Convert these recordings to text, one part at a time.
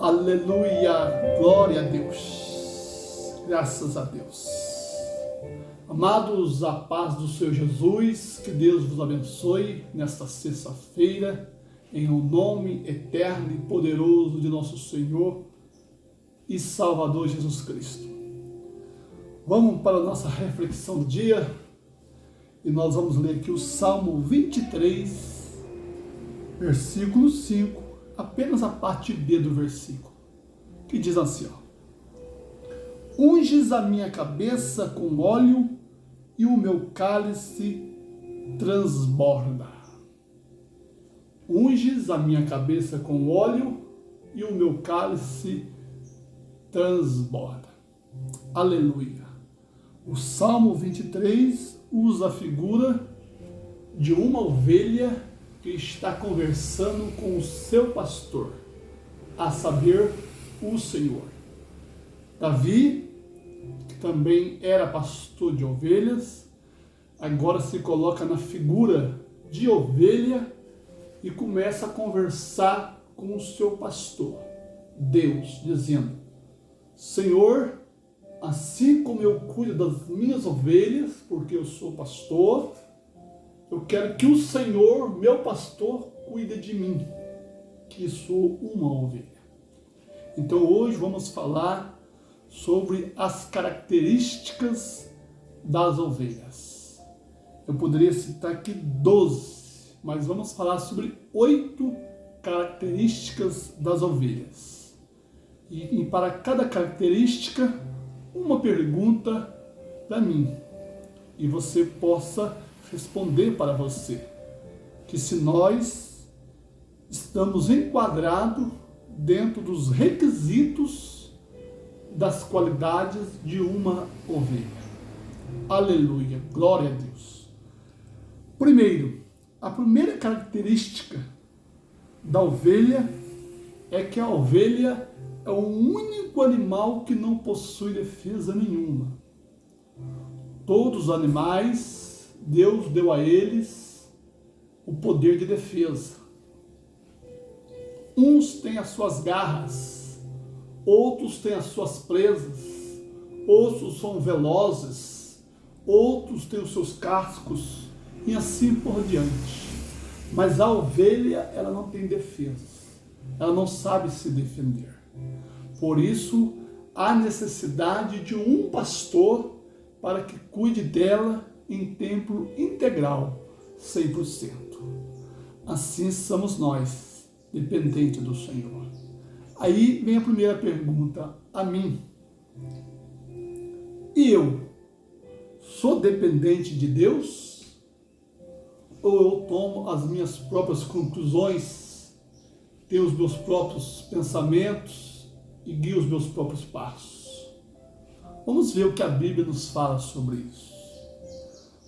Aleluia, glória a Deus, graças a Deus. Amados, a paz do Senhor Jesus, que Deus vos abençoe nesta sexta-feira, em o nome eterno e poderoso de nosso Senhor e Salvador Jesus Cristo. Vamos para a nossa reflexão do dia e nós vamos ler aqui o Salmo 23, versículo 5, apenas a parte B do versículo, que diz assim, unges a minha cabeça com óleo e o meu cálice transborda. Unges a minha cabeça com óleo e o meu cálice transborda. Aleluia. O Salmo 23 usa a figura de uma ovelha que está conversando com o seu pastor, a saber, o Senhor. Davi, que também era pastor de ovelhas, agora se coloca na figura de ovelha e começa a conversar com o seu pastor, Deus, dizendo: Senhor, assim como eu cuido das minhas ovelhas, porque eu sou pastor, eu quero que o Senhor, meu pastor, cuide de mim, que sou uma ovelha. Então hoje vamos falar sobre as características das ovelhas. Eu poderia citar aqui 12, mas vamos falar sobre 8 características das ovelhas. E para cada característica, uma pergunta para mim. E você possa responder para você. Que se nós estamos enquadrados dentro dos requisitos das qualidades de uma ovelha. Aleluia, glória a Deus. Primeiro, a primeira característica da ovelha é que a ovelha é o único animal que não possui defesa nenhuma. Todos os animais, Deus deu a eles o poder de defesa. Uns têm as suas garras, outros têm as suas presas, outros são velozes, outros têm os seus cascos e assim por diante. Mas a ovelha, ela não tem defesa, ela não sabe se defender. Por isso, há necessidade de um pastor para que cuide dela em tempo integral, 100%. Assim somos nós, dependentes do Senhor. Aí vem a primeira pergunta a mim. E eu sou dependente de Deus? Ou eu tomo as minhas próprias conclusões, tenho os meus próprios pensamentos e guio os meus próprios passos? Vamos ver o que a Bíblia nos fala sobre isso.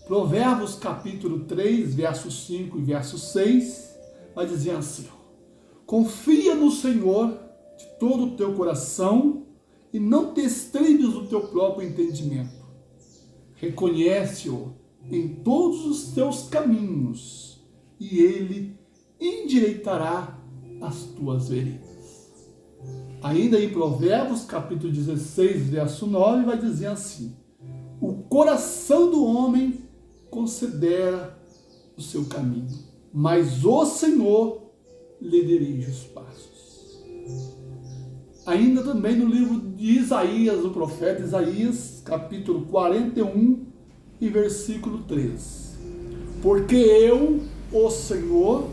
Provérbios capítulo 3, verso 5 e verso 6, vai dizer assim: confia no Senhor de todo o teu coração e não te estribes do teu próprio entendimento. Reconhece-o em todos os teus caminhos e ele endireitará as tuas veredas. Ainda em Provérbios capítulo 16, verso 9, vai dizer assim: o coração do homem considera o seu caminho, mas o Senhor lhe dirige os passos. Ainda também no livro de Isaías, o profeta Isaías, capítulo 41 e versículo 3. Porque eu, o Senhor,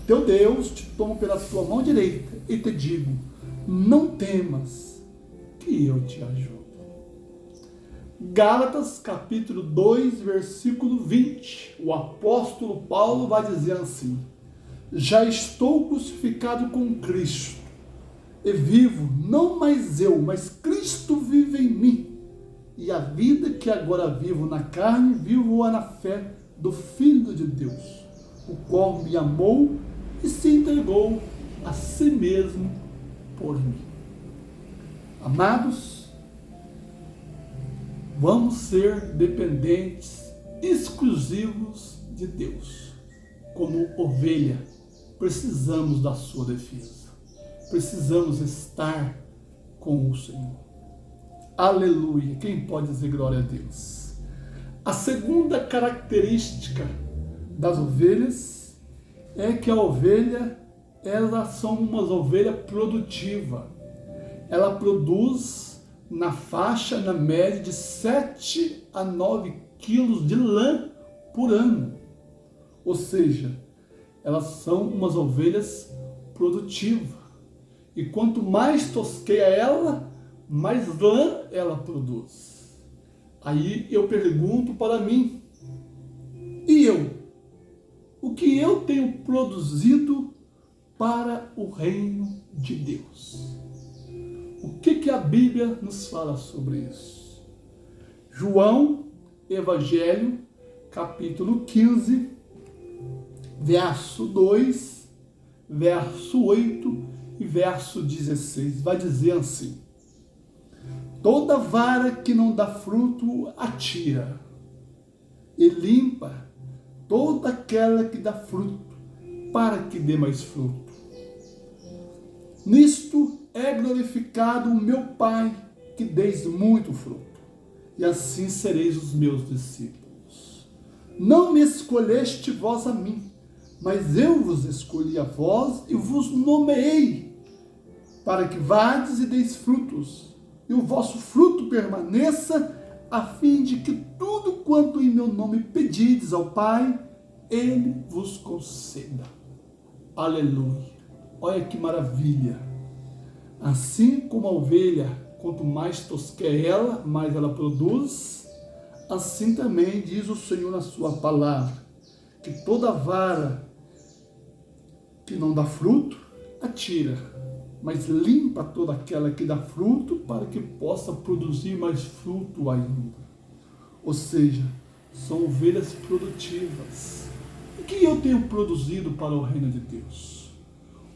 teu Deus, te tomo pela tua mão direita e te digo: não temas, que eu te ajudo. Gálatas capítulo 2, versículo 20, o apóstolo Paulo vai dizer assim: já estou crucificado com Cristo, e vivo, não mais eu, mas Cristo vive em mim, e a vida que agora vivo na carne, vivo-a na fé do Filho de Deus, o qual me amou e se entregou a si mesmo por mim. Amados, vamos ser dependentes exclusivos de Deus. Como ovelha, precisamos da sua defesa. precisamos estar com o Senhor. Aleluia! Quem pode dizer glória a Deus? A segunda característica das ovelhas é que a ovelha, elas são uma ovelha produtiva. Ela produz na faixa, na média, de 7 a 9 quilos de lã por ano. Ou seja, elas são umas ovelhas produtivas. E quanto mais tosqueia ela, mais lã ela produz. Aí eu pergunto para mim, e eu? O que eu tenho produzido para o reino de Deus? O que a Bíblia nos fala sobre isso? João, Evangelho, capítulo 15, verso 2, verso 8 e verso 16. Vai dizer assim: toda vara que não dá fruto, atira, e limpa toda aquela que dá fruto, para que dê mais fruto. Nisto é glorificado o meu Pai, que deis muito fruto, e assim sereis os meus discípulos. Não me escolheste vós a mim, mas eu vos escolhi a vós e vos nomeei, para que vades e deis frutos, e o vosso fruto permaneça, a fim de que tudo quanto em meu nome pedides ao Pai, Ele vos conceda. Aleluia! Olha que maravilha! Assim como a ovelha, quanto mais tosqueia ela, mais ela produz, assim também diz o Senhor na sua palavra, que toda vara que não dá fruto, atira, mas limpa toda aquela que dá fruto, para que possa produzir mais fruto ainda. Ou seja, são ovelhas produtivas. O que eu tenho produzido para o reino de Deus?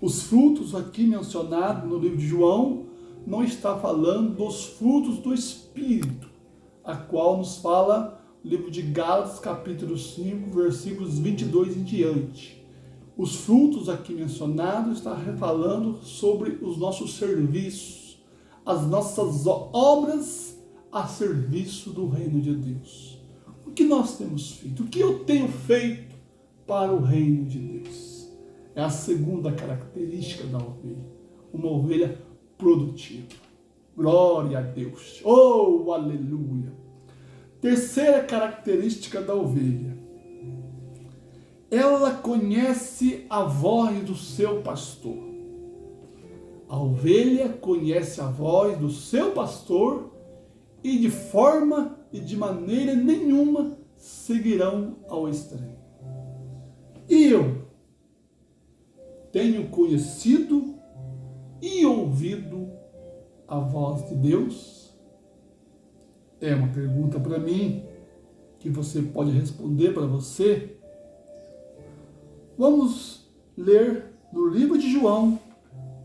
Os frutos aqui mencionados no livro de João não está falando dos frutos do Espírito, a qual nos fala o livro de Gálatas, capítulo 5, versículos 22 em diante. Os frutos aqui mencionados está falando sobre os nossos serviços, as nossas obras a serviço do reino de Deus. O que nós temos feito? O que eu tenho feito para o reino de Deus? É a segunda característica da ovelha, uma ovelha produtiva. Glória a Deus! Oh, aleluia! Terceira característica da ovelha: ela conhece a voz do seu pastor. A ovelha conhece a voz do seu pastor e de forma e de maneira nenhuma seguirão ao estranho. E eu tenho conhecido e ouvido a voz de Deus? É uma pergunta para mim que você pode responder para você. Vamos ler no livro de João,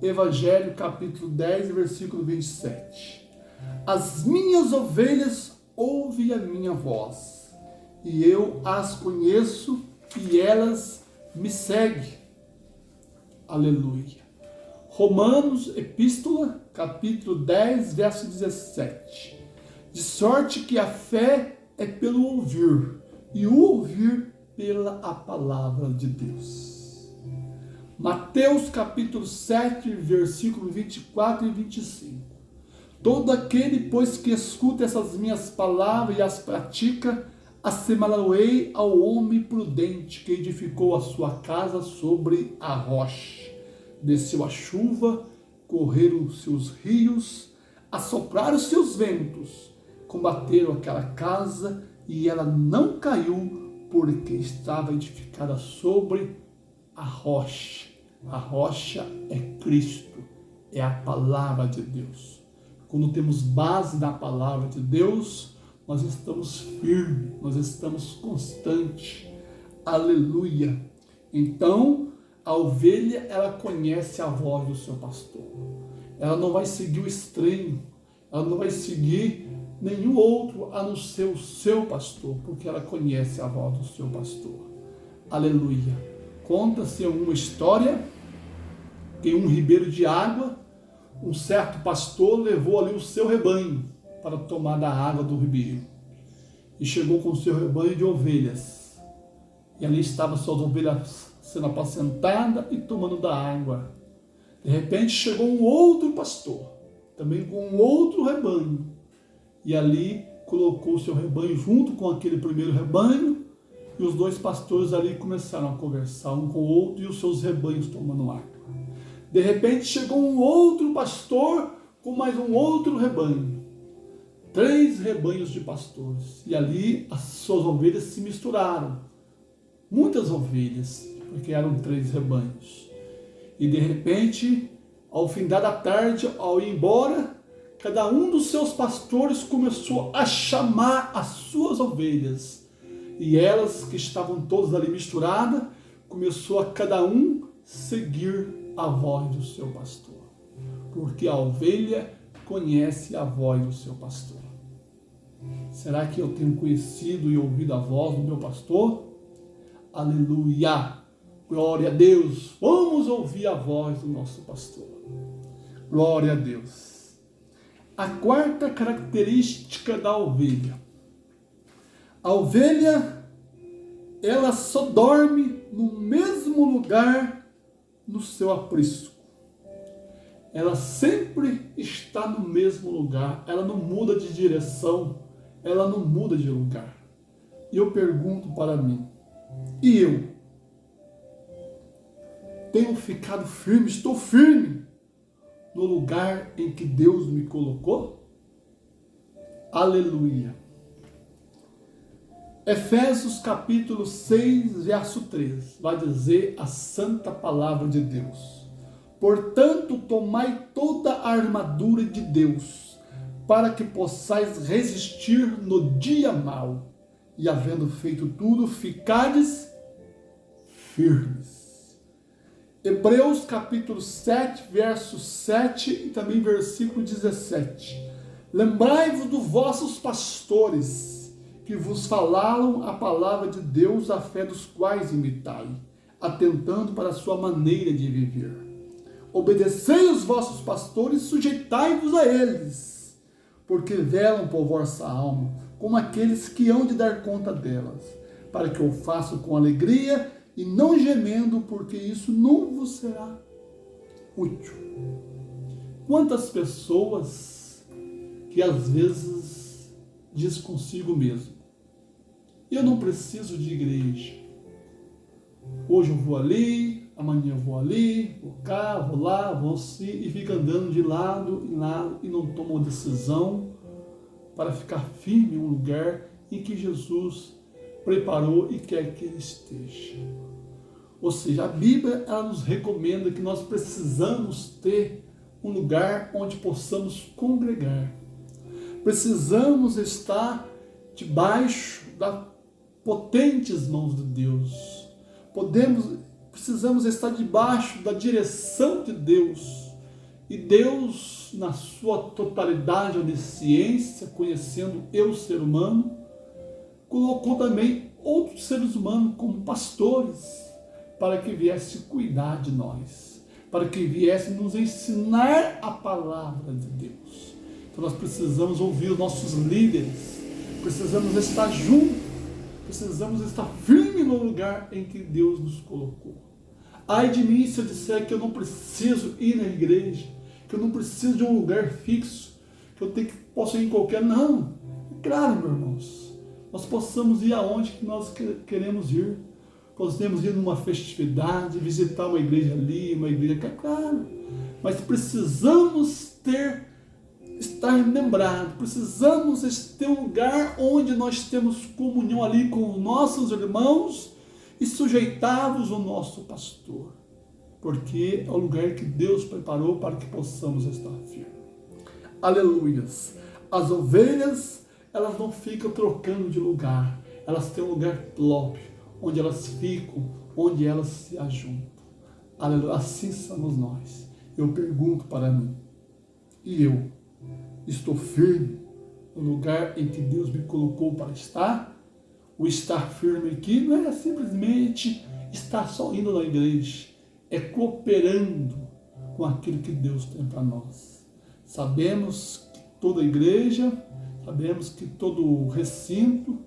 Evangelho, capítulo 10, versículo 27. As minhas ovelhas ouvem a minha voz, e eu as conheço, e elas me seguem. Aleluia. Romanos, epístola, capítulo 10, verso 17. De sorte que a fé é pelo ouvir, e o ouvir pela a palavra de Deus. Mateus capítulo 7, versículo 24 e 25. Todo aquele, pois, que escuta essas minhas palavras e as pratica, assemelhá-lo-ei ao homem prudente que edificou a sua casa sobre a rocha. Desceu a chuva, correram os seus rios, assopraram os seus ventos, combateram aquela casa e ela não caiu, porque estava edificada sobre a rocha. A rocha é Cristo, é a palavra de Deus. Quando temos base na palavra de Deus, nós estamos firmes, nós estamos constantes. Aleluia! Então, a ovelha, ela conhece a voz do seu pastor. Ela não vai seguir o estranho, ela não vai seguir nenhum outro a não ser o seu pastor, porque ela conhece a voz do seu pastor. Aleluia! Conta-se uma história Em um ribeiro de água, um certo pastor levou ali o seu rebanho para tomar da água do ribeiro. E chegou com o seu rebanho de ovelhas. E ali estavam suas ovelhas sendo apacentadas e tomando da água. De repente chegou um outro pastor, também com um outro rebanho. E ali colocou o seu rebanho junto com aquele primeiro rebanho. E os dois pastores ali começaram a conversar um com o outro e os seus rebanhos tomando água. De repente chegou um outro pastor com mais um outro rebanho. 3 rebanhos de pastores. E ali as suas ovelhas se misturaram. Muitas ovelhas, porque eram 3 rebanhos. E de repente, ao findar da tarde, ao ir embora, cada um dos seus pastores começou a chamar as suas ovelhas. E elas, que estavam todas ali misturadas, começou a cada um seguir a voz do seu pastor. Porque a ovelha conhece a voz do seu pastor. Será que eu tenho conhecido e ouvido a voz do meu pastor? Aleluia! Glória a Deus! Vamos ouvir a voz do nosso pastor. Glória a Deus! A quarta característica da ovelha. A ovelha, ela só dorme no mesmo lugar no seu aprisco. Ela sempre está no mesmo lugar, ela não muda de direção, ela não muda de lugar. E eu pergunto para mim, e eu? Tenho ficado firme, estou firme no lugar em que Deus me colocou? Aleluia! Efésios capítulo 6, verso 3, vai dizer a santa palavra de Deus. Portanto, tomai toda a armadura de Deus, para que possais resistir no dia mau, e havendo feito tudo, ficades firmes. Hebreus capítulo 7, verso 7 e também versículo 17. Lembrai-vos dos vossos pastores, que vos falaram a palavra de Deus, a fé dos quais imitai, atentando para a sua maneira de viver. Obedecei os vossos pastores, sujeitai-vos a eles, porque velam por vossa alma, como aqueles que hão de dar conta delas, para que o façam com alegria e não gemendo, porque isso não vos será útil. Quantas pessoas que às vezes diz consigo mesmo, eu não preciso de igreja. Hoje eu vou ali, amanhã eu vou ali, vou cá, vou lá, vou assim, e fica andando de lado em lado e não toma uma decisão para ficar firme em um lugar em que Jesus preparou e quer que ele esteja. Ou seja, a Bíblia ela nos recomenda que nós precisamos ter um lugar onde possamos congregar. Precisamos estar debaixo das potentes mãos de Deus. Precisamos estar debaixo da direção de Deus. E Deus, na sua totalidade, onisciência, conhecendo eu, ser humano, colocou também outros seres humanos como pastores, para que viesse cuidar de nós, para que viesse nos ensinar a palavra de Deus. Então nós precisamos ouvir os nossos líderes, precisamos estar juntos, precisamos estar firmes no lugar em que Deus nos colocou. Ai de mim se eu disser que eu não preciso ir na igreja, que eu não preciso de um lugar fixo, que eu posso ir em qualquer... Não, claro, meus irmãos, nós possamos ir aonde que nós queremos ir. Podemos ir numa festividade, visitar uma igreja ali, uma igreja cá, claro. Mas precisamos estar lembrados, precisamos ter um lugar onde nós temos comunhão ali com os nossos irmãos e sujeitarmos o nosso pastor. Porque é o lugar que Deus preparou para que possamos estar firmes. Aleluias! As ovelhas, elas não ficam trocando de lugar, elas têm um lugar próprio, onde elas ficam, onde elas se ajuntam. Aleluia. Assim somos nós. Eu pergunto para mim, e eu estou firme no lugar em que Deus me colocou para estar? O estar firme aqui não é simplesmente estar só indo na igreja, é cooperando com aquilo que Deus tem para nós. Sabemos que toda igreja, sabemos que todo recinto,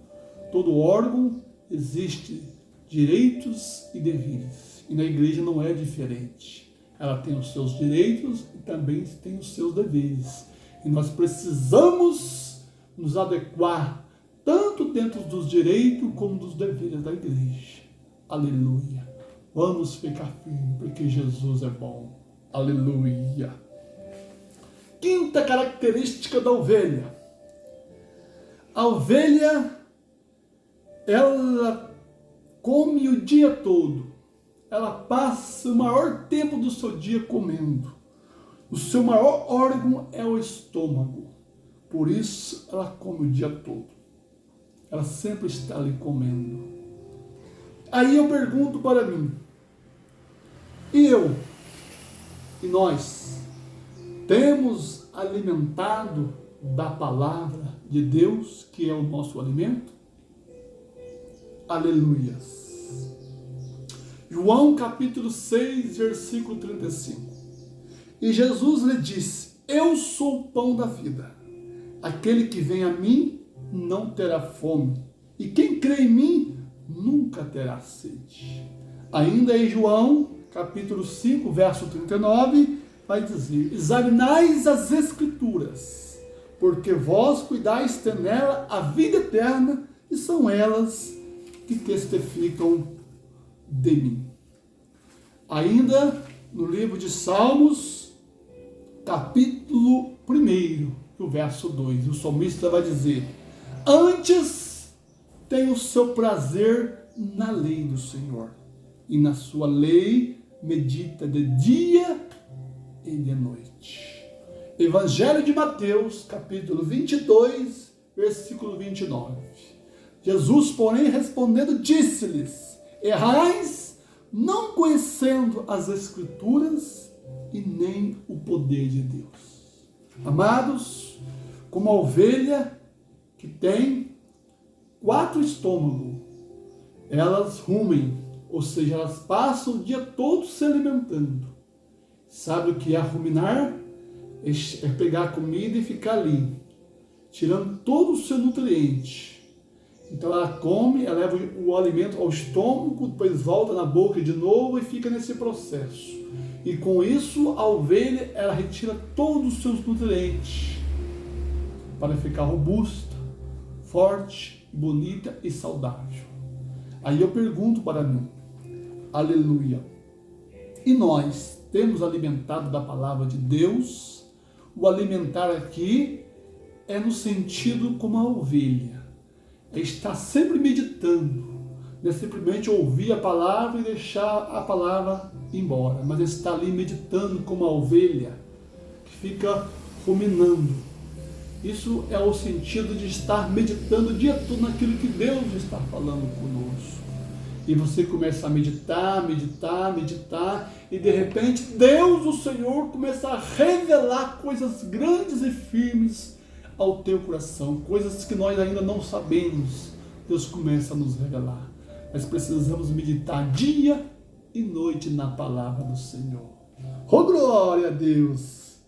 todo órgão, existe direitos e deveres. E na igreja não é diferente. Ela tem os seus direitos e também tem os seus deveres. E nós precisamos nos adequar tanto dentro dos direitos como dos deveres da igreja. Aleluia. Vamos ficar firmes, porque Jesus é bom. Aleluia. Quinta característica da ovelha. A ovelha, ela come o dia todo. Ela passa o maior tempo do seu dia comendo. O seu maior órgão é o estômago. Por isso, ela come o dia todo. Ela sempre está ali comendo. Aí eu pergunto para mim, e eu? E nós? Temos alimentado da palavra de Deus, que é o nosso alimento? Aleluias. João capítulo 6, versículo 35. E Jesus lhe disse, eu sou o pão da vida. Aquele que vem a mim não terá fome. E quem crê em mim nunca terá sede. Ainda em João capítulo 5, verso 39, vai dizer, examinais as escrituras, porque vós cuidais ter nela a vida eterna, e são elas que testificam de mim. Ainda no livro de Salmos, capítulo 1, o verso 2, o salmista vai dizer, antes tem o seu prazer na lei do Senhor, e na sua lei medita de dia e de noite. Evangelho de Mateus, capítulo 22, versículo 29. Jesus, porém, respondendo, disse-lhes, errais, não conhecendo as Escrituras e nem o poder de Deus. Amados, como a ovelha que tem 4 estômagos, elas rumem, ou seja, elas passam o dia todo se alimentando. Sabe o que é ruminar? É pegar a comida e ficar ali, tirando todo o seu nutriente. Então ela come, ela leva o alimento ao estômago, depois volta na boca de novo e fica nesse processo. E com isso a ovelha, ela retira todos os seus nutrientes para ficar robusta, forte, bonita e saudável. Aí eu pergunto para mim, aleluia, e nós temos alimentado da palavra de Deus? O alimentar aqui é no sentido como a ovelha. É estar sempre meditando. Não é simplesmente ouvir a palavra e deixar a palavra embora. Mas é estar ali meditando como a ovelha que fica ruminando. Isso é o sentido de estar meditando o dia todo naquilo que Deus está falando conosco. E você começa a meditar, e de repente Deus, o Senhor, começa a revelar coisas grandes e firmes ao teu coração, coisas que nós ainda não sabemos. Deus começa a nos revelar. Nós precisamos meditar dia e noite na palavra do Senhor. Oh, glória a Deus!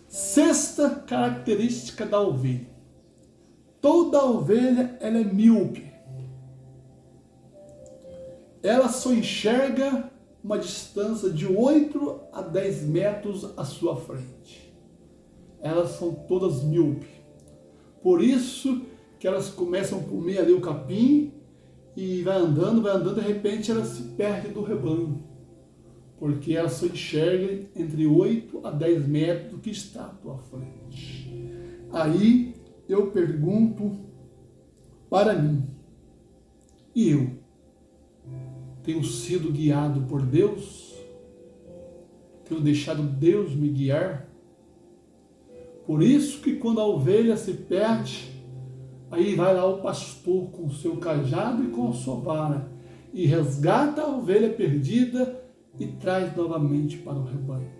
Sexta característica da ovelha. Toda ovelha, ela é míope. Ela só enxerga uma distância de 8 a 10 metros à sua frente. Elas são todas míopes. Por isso que elas começam a comer ali o capim e vai andando, de repente ela se perde do rebanho. Porque ela só enxerga entre 8 a 10 metros do que está à tua frente. Aí eu pergunto para mim, e eu? Tenho sido guiado por Deus? Tenho deixado Deus me guiar? Por isso que quando a ovelha se perde, aí vai lá o pastor com o seu cajado e com a sua vara e resgata a ovelha perdida e traz novamente para o rebanho.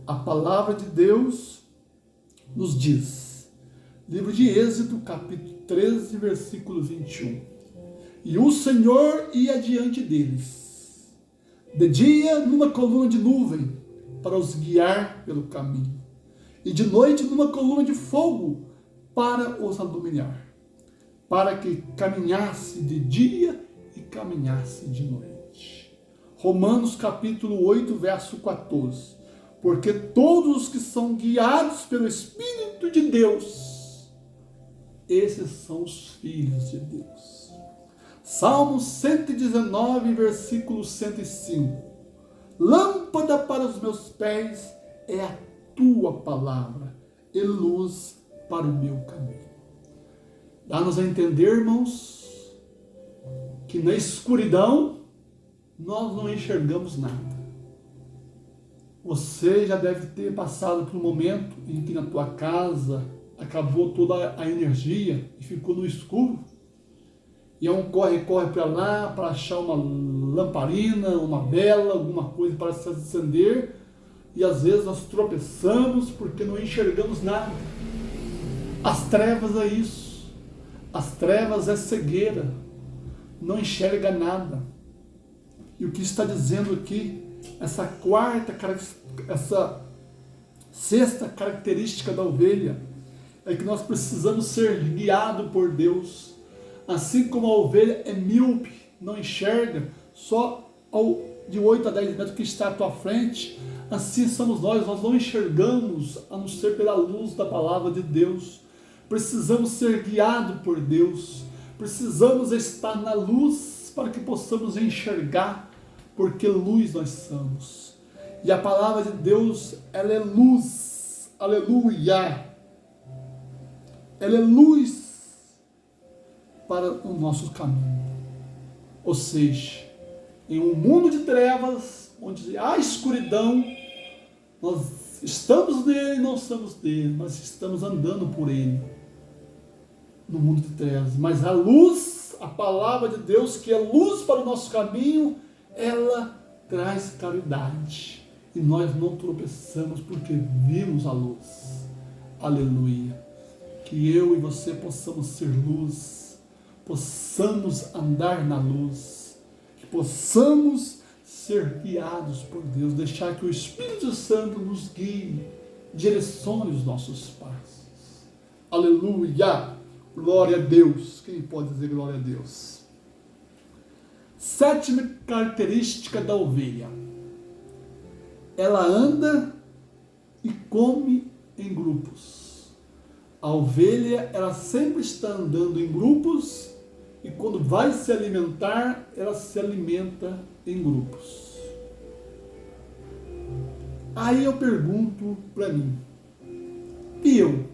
A palavra de Deus nos diz, livro de Êxodo, capítulo 13, versículo 21. E o Senhor ia diante deles, de dia numa coluna de nuvem, para os guiar pelo caminho, e de noite numa coluna de fogo para os iluminar, para que caminhasse de dia e caminhasse de noite. Romanos capítulo 8, verso 14. Porque todos os que são guiados pelo Espírito de Deus, esses são os filhos de Deus. Salmo 119, versículo 105. Lâmpada para os meus pés é a tua palavra e luz para o meu caminho. Dá-nos a entender, irmãos, que na escuridão nós não enxergamos nada. Você já deve ter passado por um momento em que na tua casa acabou toda a energia e ficou no escuro. E é um corre-corre para lá para achar uma lamparina, uma vela, alguma coisa para se acender. E às vezes nós tropeçamos porque não enxergamos nada. As trevas é isso. As trevas é cegueira. Não enxerga nada. E o que está dizendo aqui, essa sexta característica da ovelha, é que nós precisamos ser guiados por Deus. Assim como a ovelha é míope, não enxerga só de 8 a 10 metros que está à tua frente, assim somos nós não enxergamos a não ser pela luz da palavra de Deus. Precisamos ser guiados por Deus, precisamos estar na luz para que possamos enxergar, porque luz nós somos. E a palavra de Deus, ela é luz, aleluia, ela é luz para o nosso caminho. Ou seja, em um mundo de trevas, onde há escuridão, nós estamos nele e não estamos dele, mas estamos andando por ele, no mundo de trevas. Mas a luz, a palavra de Deus, que é luz para o nosso caminho, ela traz claridade. E nós não tropeçamos porque vimos a luz. Aleluia. Que eu e você possamos ser luz, possamos andar na luz, que possamos ser guiados por Deus, deixar que o Espírito Santo nos guie, direcione os nossos passos. Aleluia! Glória a Deus! Quem pode dizer glória a Deus? Sétima característica da ovelha. Ela anda e come em grupos. A ovelha, ela sempre está andando em grupos e quando vai se alimentar, ela se alimenta em grupos. Aí eu pergunto para mim, e eu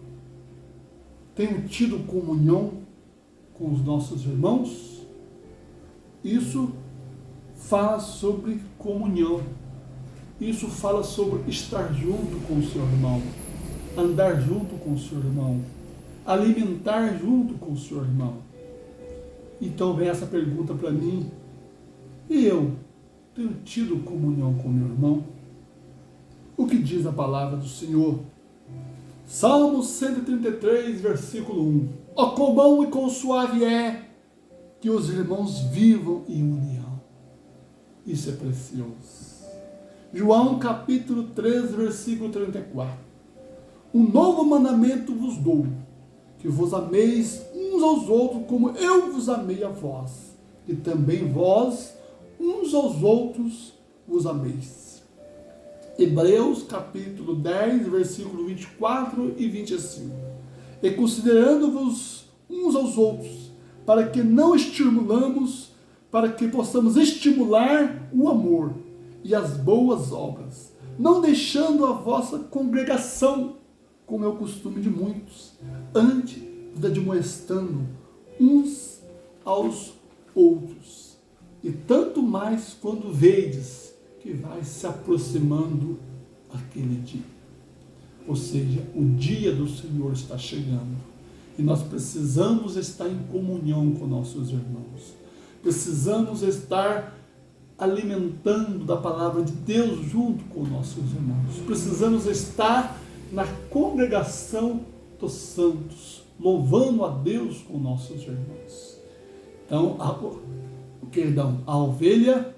tenho tido comunhão com os nossos irmãos? Isso fala sobre comunhão. Isso fala sobre estar junto com o seu irmão, andar junto com o seu irmão, alimentar junto com o seu irmão. Então vem essa pergunta para mim, e eu tenho tido comunhão com meu irmão? O que diz a palavra do Senhor? Salmo 133, versículo 1. Ó, quão bom e quão suave é que os irmãos vivam em união. Isso é precioso. João capítulo 3, versículo 34. Um novo mandamento vos dou, que vos ameis uns aos outros como eu vos amei a vós, e também vós uns aos outros vos ameis. Hebreus capítulo 10, versículo 24 e 25. E considerando-vos uns aos outros, para que não estimulamos, para que possamos estimular o amor e as boas obras, não deixando a vossa congregação, como é o costume de muitos, antes de admoestando uns aos outros. E tanto mais quando vedes que vai se aproximando aquele dia. Ou seja, o dia do Senhor está chegando. E nós precisamos estar em comunhão com nossos irmãos. Precisamos estar alimentando da palavra de Deus junto com nossos irmãos. Precisamos estar na congregação dos santos, louvando a Deus com nossos irmãos. Então, a ovelha,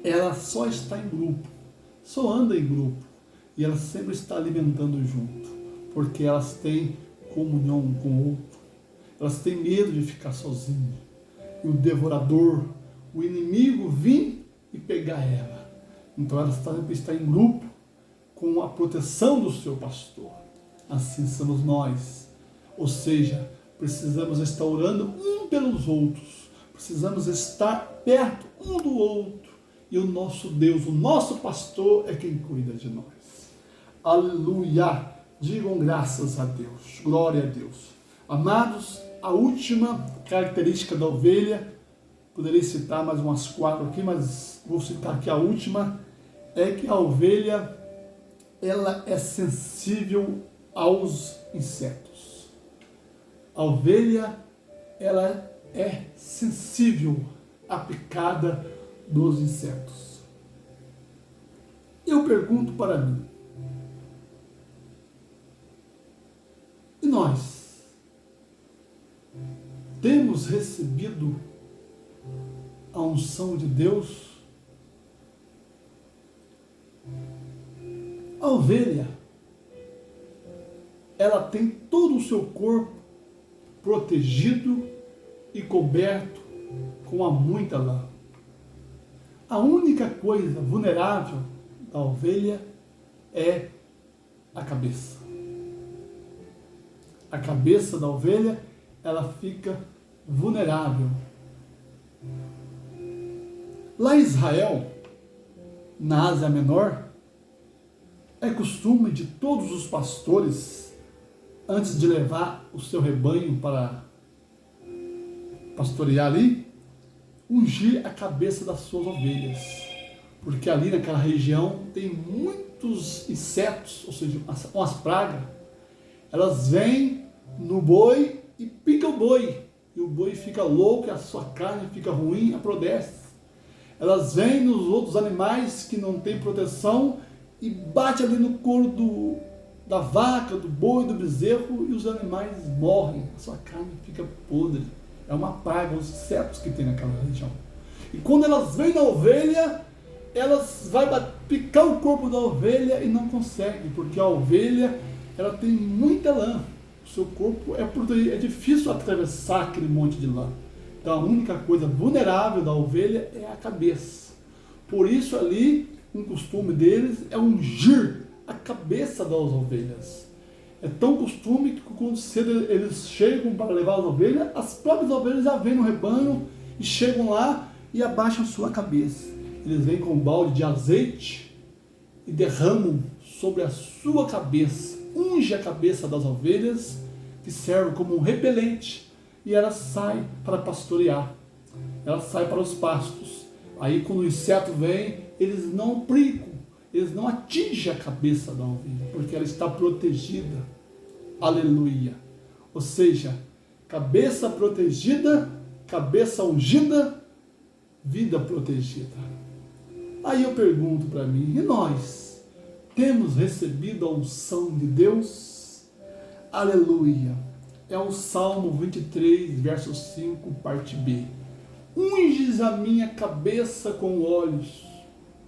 ela só está em grupo só andam em grupo e elas sempre estão alimentando junto, porque elas têm comunhão um com o outro. Elas têm medo de ficar sozinhas. E o devorador, o inimigo, vir e pegar ela. Então elas sempre estão em grupo com a proteção do seu pastor. Assim somos nós. Ou seja, precisamos estar orando um pelos outros. Precisamos estar perto um do outro. E o nosso Deus, o nosso pastor, é quem cuida de nós. Aleluia! Digam graças a Deus. Glória a Deus. Amados, a última característica da ovelha, poderia citar mais umas 4 aqui, mas vou citar aqui a última, é que a ovelha, ela é sensível aos insetos. A ovelha, ela é sensível à picada dos insetos. Eu pergunto para mim, e nós? Temos recebido a unção de Deus? A ovelha, ela tem todo o seu corpo protegido e coberto com muita lã. A única coisa vulnerável da ovelha é a cabeça. A cabeça da ovelha, ela fica vulnerável. Lá em Israel, na Ásia Menor, é costume de todos os pastores, antes de levar o seu rebanho para pastorear ali, ungir a cabeça das suas ovelhas. Porque ali naquela região tem muitos insetos, ou seja, umas pragas. Elas vêm no boi e picam o boi. E o boi fica louco, a sua carne fica ruim, apodrece. Elas vêm nos outros animais que não têm proteção e bate ali no couro da vaca, do boi, do bezerro, e os animais morrem. A sua carne fica podre. É uma praga, os insetos que tem naquela região. E quando elas vêm na ovelha, elas vão picar o corpo da ovelha e não conseguem, porque a ovelha, ela tem muita lã. O seu corpo é difícil atravessar aquele monte de lã. Então a única coisa vulnerável da ovelha é a cabeça. Por isso ali, um costume deles é ungir a cabeça das ovelhas. É tão costume que quando cedo eles chegam para levar as ovelhas, as próprias ovelhas já vêm no rebanho e chegam lá e abaixam a sua cabeça. Eles vêm com um balde de azeite e derramam sobre a sua cabeça, unge a cabeça das ovelhas, que serve como um repelente, e ela sai para pastorear, ela sai para os pastos. Aí quando o inseto vem, eles não picam, eles não atingem a cabeça da ovelha, porque ela está protegida. Aleluia! Ou seja, cabeça protegida, cabeça ungida, vida protegida. Aí eu pergunto para mim, e nós? Temos recebido a unção de Deus? Aleluia! É o Salmo 23, verso 5, parte B. Unges a minha cabeça com óleos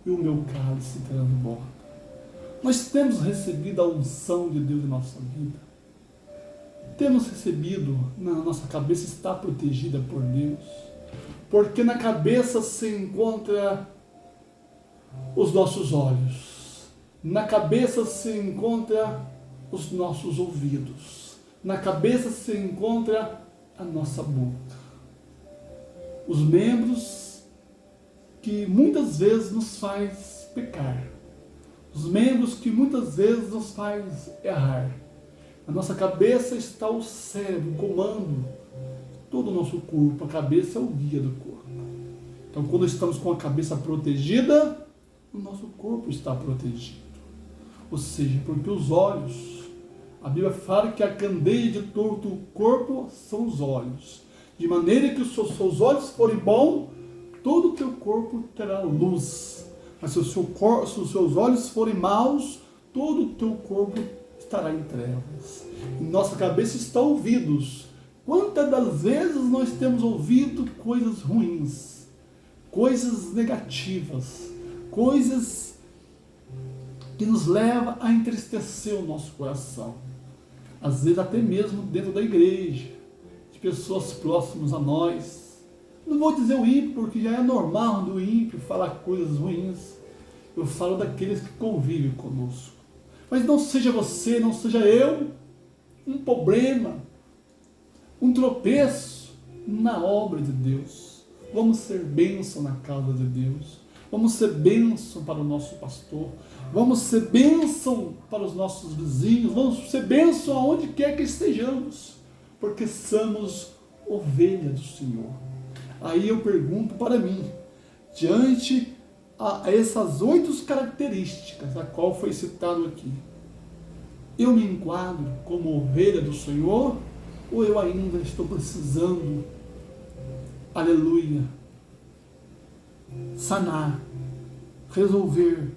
e o meu cálice transborda. Nós temos recebido a unção de Deus em nossa vida. Temos recebido, nossa cabeça está protegida por Deus. Porque na cabeça se encontra os nossos olhos. Na cabeça se encontra os nossos ouvidos. Na cabeça se encontra a nossa boca. Os membros que muitas vezes nos faz pecar. Os membros que muitas vezes nos faz errar. Na nossa cabeça está o cérebro, o comando, todo o nosso corpo. A cabeça é o guia do corpo. Então, quando estamos com a cabeça protegida, o nosso corpo está protegido. Ou seja, porque os olhos, a Bíblia fala que a candeia de todo o corpo são os olhos. De maneira que se os seus olhos forem bons, todo o teu corpo terá luz. Mas se os seus olhos forem maus, todo o teu corpo estará em trevas. Em nossa cabeça está ouvidos. Quantas das vezes nós temos ouvido coisas ruins, coisas negativas, coisas que nos leva a entristecer o nosso coração. Às vezes até mesmo dentro da igreja, de pessoas próximas a nós. Não vou dizer o ímpio, porque já é normal do ímpio falar coisas ruins. Eu falo daqueles que convivem conosco. Mas não seja você, não seja eu, um problema, um tropeço na obra de Deus. Vamos ser bênção na casa de Deus. Vamos ser bênção para o nosso pastor. Vamos ser bênção para os nossos vizinhos. Vamos ser bênção aonde quer que estejamos. Porque somos ovelha do Senhor. Aí eu pergunto para mim, diante a essas 8 características, a qual foi citado aqui, eu me enquadro como ovelha do Senhor ou eu ainda estou precisando, aleluia, sanar, resolver,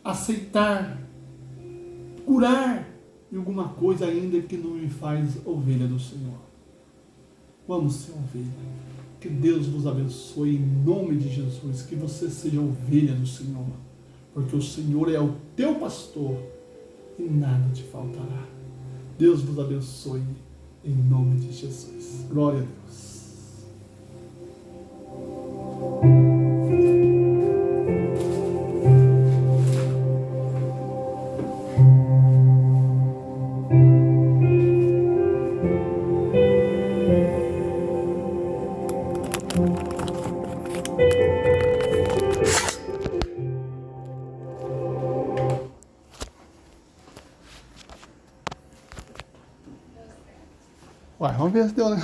aceitar, curar de alguma coisa ainda que não me faz ovelha do Senhor? Vamos ser ovelha. Que Deus vos abençoe em nome de Jesus, que você seja ovelha do Senhor, porque o Senhor é o teu pastor e nada te faltará. Deus vos abençoe em nome de Jesus. Glória a Deus. Uai, vamos ver se deu, né?